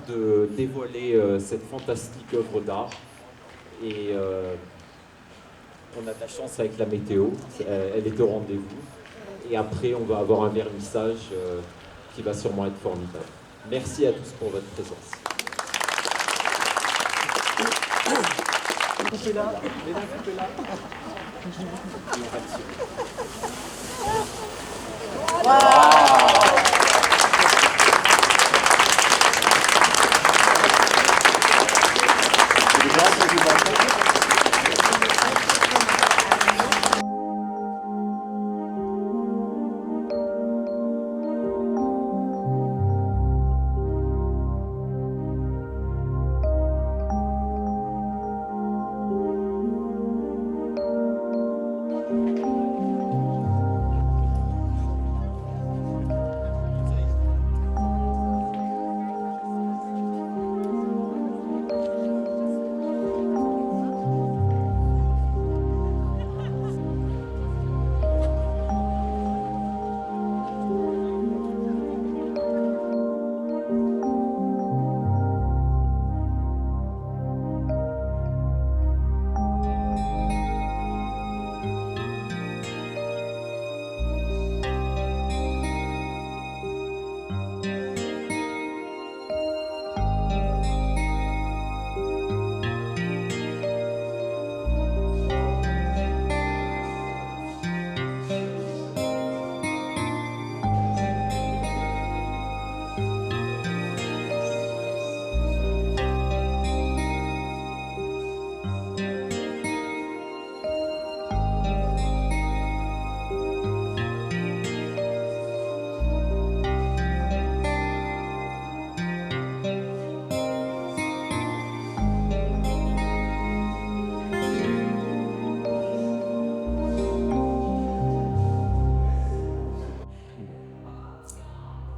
De dévoiler cette fantastique œuvre d'art et on a de la chance avec la météo, elle est au rendez-vous et après on va avoir un vernissage qui va sûrement être formidable. Merci à tous pour votre présence.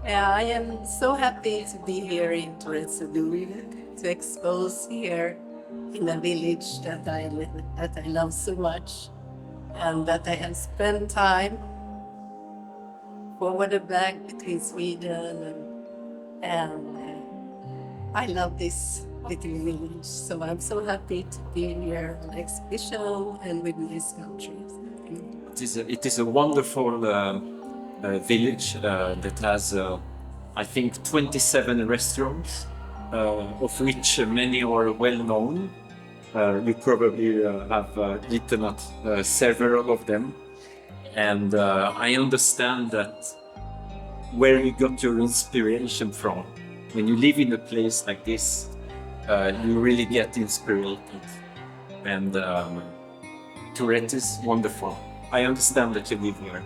Yeah, I am so happy to be here in Torresadue, to expose here in a village that I love so much, and that I have spent time forward and back between Sweden and I love this little village. So I'm so happy to be here on exhibition and with this country. It is a wonderful village that has, I think, 27 restaurants, of which many are well known. You probably have eaten at several of them. And I understand that where you got your inspiration from. When you live in a place like this, you really get inspired. And Tourette is wonderful. I understand that you live here.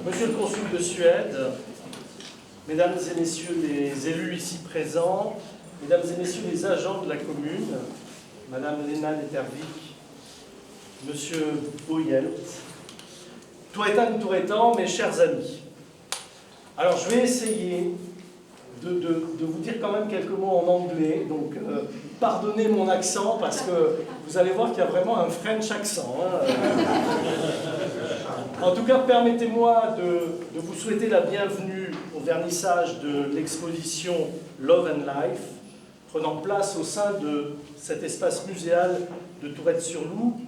Monsieur le consul de Suède, mesdames et messieurs les élus ici présents, mesdames et messieurs les agents de la commune, madame Lena Lettervik, monsieur Boyelt, Tourettan, mes chers amis. Alors je vais essayer de vous dire quand même quelques mots en anglais, donc pardonnez mon accent parce que vous allez voir qu'il y a vraiment un French accent. Hein. En tout cas, permettez-moi de vous souhaiter la bienvenue au vernissage de l'exposition Love and Life, prenant place au sein de cet espace muséal de Tourette-sur-Loup.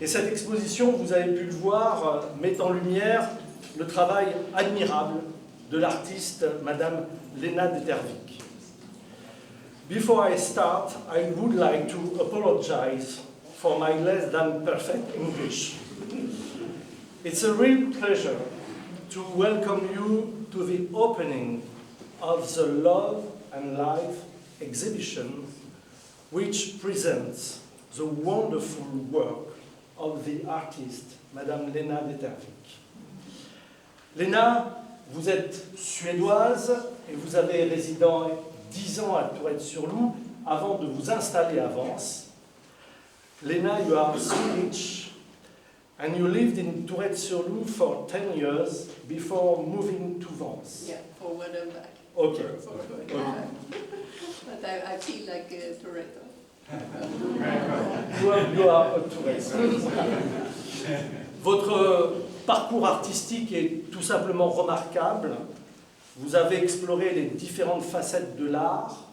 Et cette exposition, vous avez pu le voir, met en lumière le travail admirable de l'artiste Madame Léna Detervik. Before I start, I would like to apologize for my less than perfect English. It's a real pleasure to welcome you to the opening of the Love and Life exhibition, which presents the wonderful work of the artist, Madame Léna Detervik. Léna, vous êtes suédoise et vous avez résidé 10 ans à Tourette-sur-Loup avant de vous installer à Vence. Léna, you are Swedish and you lived in Tourette-sur-Loup for 10 years before moving to Vence. Yeah, forward and back. Okay. But I feel like a Toretto. You are a Tourette. Votre parcours artistique est tout simplement remarquable. Vous avez exploré les différentes facettes de l'art,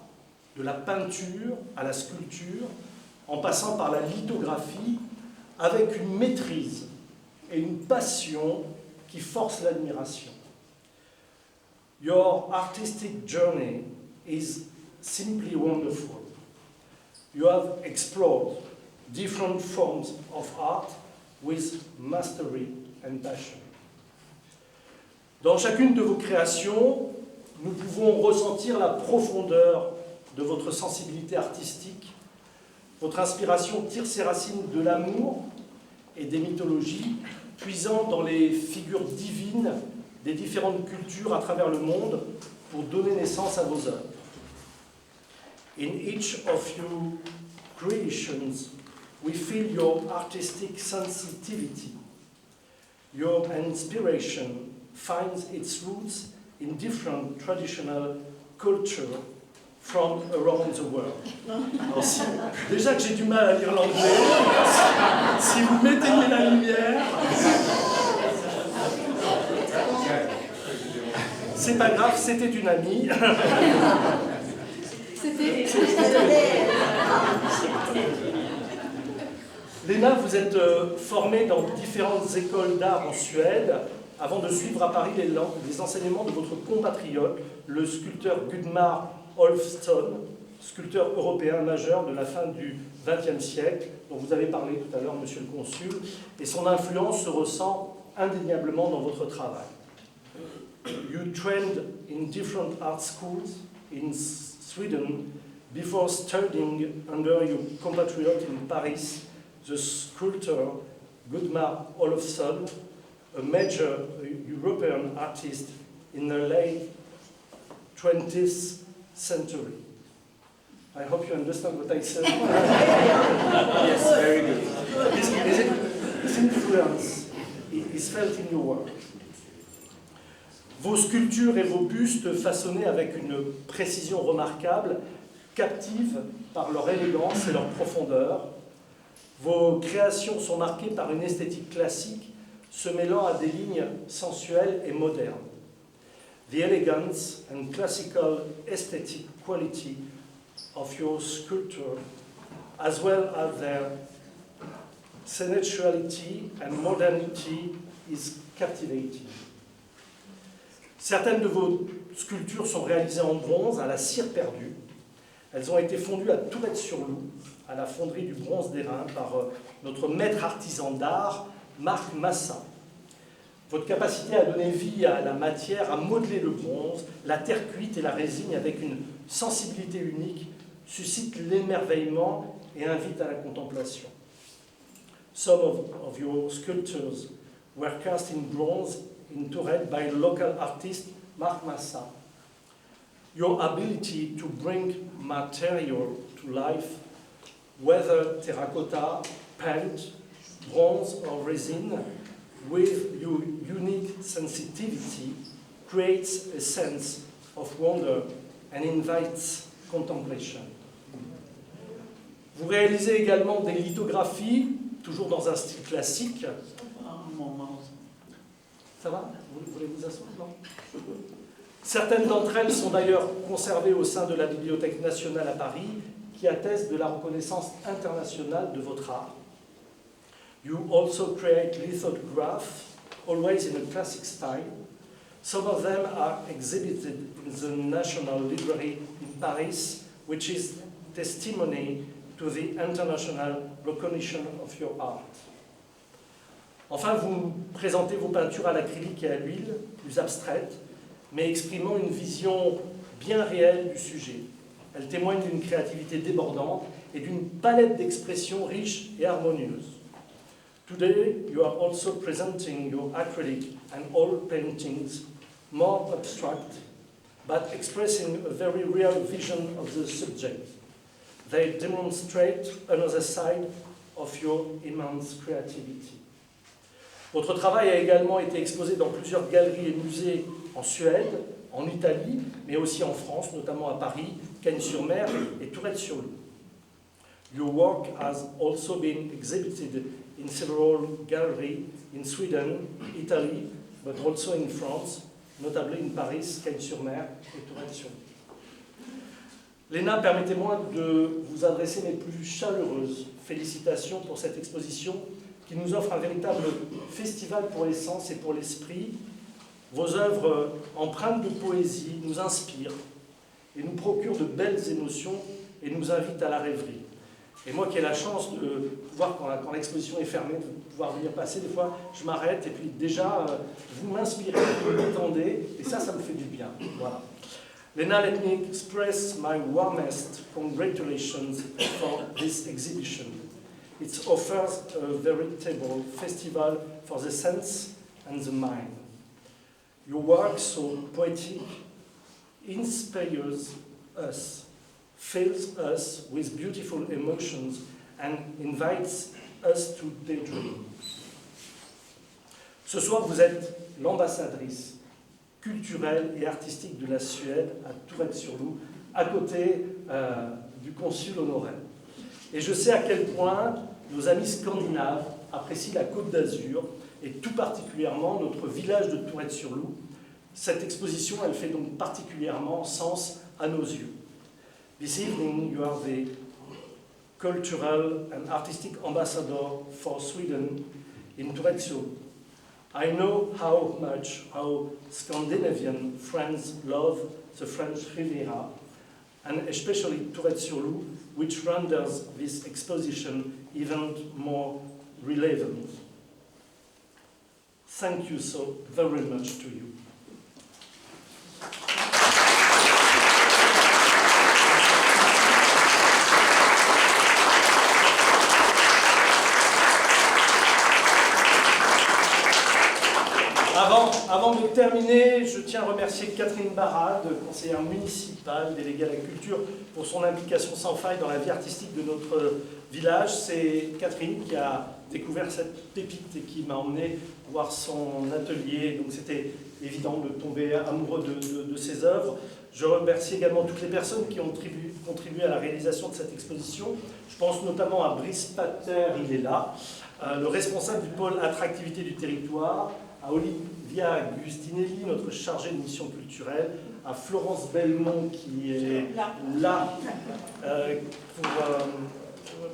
de la peinture à la sculpture, en passant par la lithographie, avec une maîtrise et une passion qui forcent l'admiration. Your artistic journey is simply wonderful. You have explored different forms of art with mastery and passion. Dans chacune de vos créations, nous pouvons ressentir la profondeur de votre sensibilité artistique. Votre inspiration tire ses racines de l'amour et des mythologies, puisant dans les figures divines des différentes cultures à travers le monde pour donner naissance à vos œuvres. In each of your creations, we feel your artistic sensitivity. Your inspiration finds its roots in different traditional cultures from around the world. Alors, déjà que j'ai du mal à lire l'anglais, si vous mettez la lumière, c'est pas grave, c'était une amie. Léna, vous êtes formée dans différentes écoles d'art en Suède avant de suivre à Paris les enseignements de votre compatriote, le sculpteur Gudmar Olofsson, sculpteur européen majeur de la fin du XXe siècle, dont vous avez parlé tout à l'heure, monsieur le consul, et son influence se ressent indéniablement dans votre travail. You trained in different art schools in Sweden before studying under your compatriot in Paris, the sculptor Gudmar Olofsson, a major European artist in the late 20th century. I hope you understand what I said. Yes, very good. His influence is felt in your work. Vos sculptures et vos bustes façonnés avec une précision remarquable captivent par leur élégance et leur profondeur. Vos créations sont marquées par une esthétique classique se mêlant à des lignes sensuelles et modernes. The elegance and classical aesthetic quality of your sculpture, as well as their sensuality and modernity, is captivating. Certaines de vos sculptures sont réalisées en bronze à la cire perdue. Elles ont été fondues à Tourette-sur-Loup, à la fonderie du bronze d'Airain, par notre maître artisan d'art, Marc Massa. Votre capacité à donner vie à la matière, à modeler le bronze, la terre cuite et la résine avec une sensibilité unique, suscite l'émerveillement et invite à la contemplation. Some of your sculptures were cast in bronze in Tourette by local artist Marc Massa. Your ability to bring material to life, whether terracotta, paint, bronze or resin, with your unique sensitivity, creates a sense of wonder and invites contemplation. Vous réalisez également des lithographies, toujours dans un style classique. Ça va? Vous voulez vous asseoir? Non? Certaines d'entre elles sont d'ailleurs conservées au sein de la Bibliothèque nationale à Paris, qui atteste de la reconnaissance internationale de votre art. You also create lithographs, always in a classic style. Some of them are exhibited in the National Library in Paris, which is testimony to the international recognition of your art. Enfin, vous présentez vos peintures à l'acrylique et à l'huile, plus abstraites, mais exprimant une vision bien réelle du sujet. Elle témoigne d'une créativité débordante et d'une palette d'expressions riche et harmonieuse. Today, you are also presenting your acrylic and oil paintings, more abstract, but expressing a very real vision of the subject. They demonstrate another side of your immense creativity. Votre travail a également été exposé dans plusieurs galeries et musées en Suède, en Italie, mais aussi en France, notamment à Paris, Cagnes-sur-Mer et Tourette-sur-Loup. Your work has also been exhibited in several galleries in Sweden, Italy, but also in France, notably in Paris, Cagnes-sur-Mer et Tourette-sur-Loup. Léna, permettez-moi de vous adresser mes plus chaleureuses félicitations pour cette exposition qui nous offre un véritable festival pour les sens et pour l'esprit. Vos œuvres empreintes de poésie nous inspirent et nous procurent de belles émotions et nous invitent à la rêverie. Et moi qui ai la chance de pouvoir, quand l'exposition est fermée, de pouvoir venir passer, des fois je m'arrête et puis déjà vous m'inspirez, vous me détendez et ça me fait du bien. Voilà. Lena, let me express my warmest congratulations for this exhibition. It offers a veritable festival for the sense and the mind. Your work, so poetic, inspires us, fills us with beautiful emotions, and invites us to daydream. Ce soir, vous êtes l'ambassadrice culturelle et artistique de la Suède à Tourette-sur-Loup, à côté du consul honoraire. Et je sais à quel point nos amis scandinaves apprécient la Côte d'Azur, et tout particulièrement notre village de Tourette-sur-Loup. Cette exposition, elle fait donc particulièrement sens à nos yeux. This evening, you are the cultural and artistic ambassador for Sweden in Tourette-sur-Loup. I know how much our Scandinavian friends love the French Riviera, and especially Tourette-sur-Loup, which renders this exposition even more relevant. Thank you so very much to you. Avant de terminer, je tiens à remercier Catherine Barrade, conseillère municipale, déléguée à la culture, pour son implication sans faille dans la vie artistique de notre village. C'est Catherine qui a découvert cette pépite et qui m'a emmené voir son atelier. Donc c'était évident de tomber amoureux de ses œuvres. Je remercie également toutes les personnes qui ont contribué à la réalisation de cette exposition. Je pense notamment à Brice Pater, il est là, le responsable du pôle attractivité du territoire, à Olivia Agustinelli, notre chargée de mission culturelle, à Florence Belmont qui est là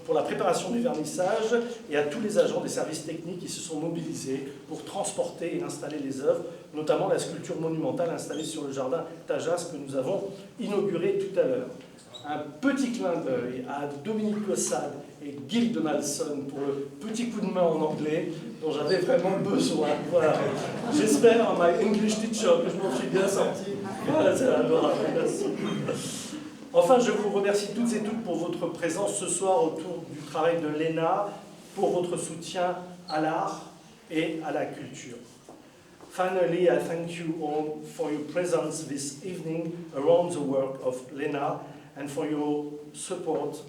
pour la préparation du vernissage, et à tous les agents des services techniques qui se sont mobilisés pour transporter et installer les œuvres, notamment la sculpture monumentale installée sur le jardin Tajas que nous avons inauguré tout à l'heure. Un petit clin d'œil à Dominique Cossade et Gil Donaldson pour le petit coup de main en anglais dont j'avais vraiment besoin. Voilà. J'espère, my English teacher, que je m'en suis bien sorti. Voilà, c'est adorable. Merci. Enfin, je vous remercie toutes et toutes pour votre présence ce soir autour du travail de Léna, pour votre soutien à l'art et à la culture. Finally, I thank you all for your presence this evening around the work of Léna and for your support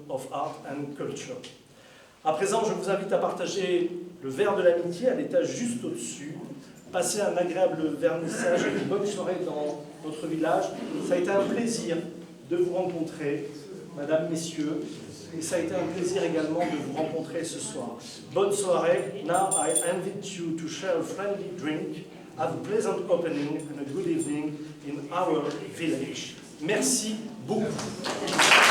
of art and culture. À présent, je vous invite à partager le verre de l'amitié à l'étage juste au-dessus. Passez un agréable vernissage et une bonne soirée dans notre village. Ça a été un plaisir de vous rencontrer, Madame, Messieurs, et ça a été un plaisir également de vous rencontrer ce soir. Bonne soirée. Now I invite you to share a friendly drink, have a pleasant opening and a good evening in our village. Merci beaucoup.